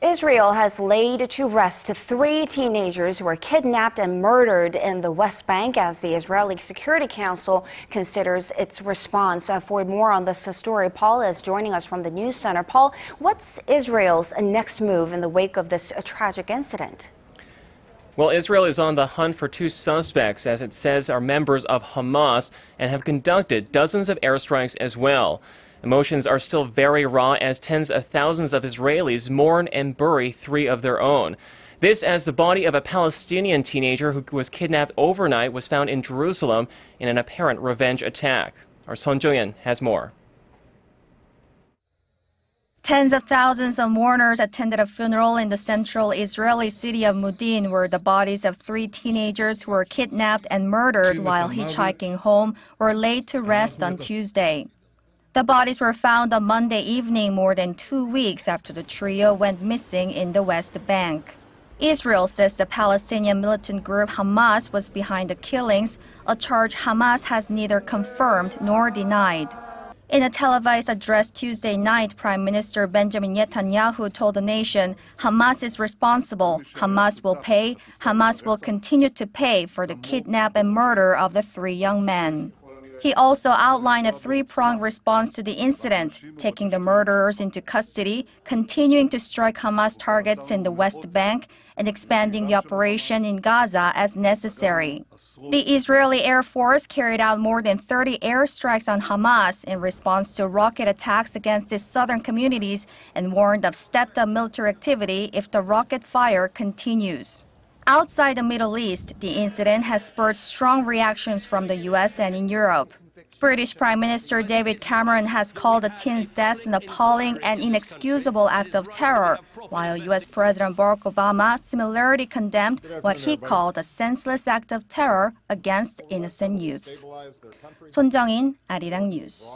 Israel has laid to rest 3 teenagers who were kidnapped and murdered in the West Bank as the Israeli Security Council considers its response. For more on this story, Paul is joining us from the News Center. Paul, what's Israel's next move in the wake of this tragic incident? Well, Israel is on the hunt for 2 suspects, as it says are members of Hamas, and have conducted dozens of airstrikes as well. Emotions are still very raw as tens of thousands of Israelis mourn and bury 3 of their own. This as the body of a Palestinian teenager who was kidnapped overnight was found in Jerusalem in an apparent revenge attack. Our Sohn Jung-in has more. Tens of thousands of mourners attended a funeral in the central Israeli city of Modiin, where the bodies of 3 teenagers who were kidnapped and murdered while hitchhiking home were laid to rest on Tuesday. The bodies were found on Monday evening, more than 2 weeks after the trio went missing in the West Bank. Israel says the Palestinian militant group Hamas was behind the killings, a charge Hamas has neither confirmed nor denied. In a televised address Tuesday night, Prime Minister Benjamin Netanyahu told the nation, Hamas is responsible, Hamas will pay, Hamas will continue to pay for the kidnap and murder of the 3 young men. He also outlined a 3-pronged response to the incident, taking the murderers into custody, continuing to strike Hamas targets in the West Bank, and expanding the operation in Gaza as necessary. The Israeli Air Force carried out more than 30 airstrikes on Hamas in response to rocket attacks against its southern communities and warned of stepped-up military activity if the rocket fire continues. Outside the Middle East, the incident has spurred strong reactions from the U.S. and in Europe. British Prime Minister David Cameron has called the teens' deaths an appalling and inexcusable act of terror, while U.S. President Barack Obama similarly condemned what he called a senseless act of terror against innocent youth. Sohn Jung-in, Arirang News.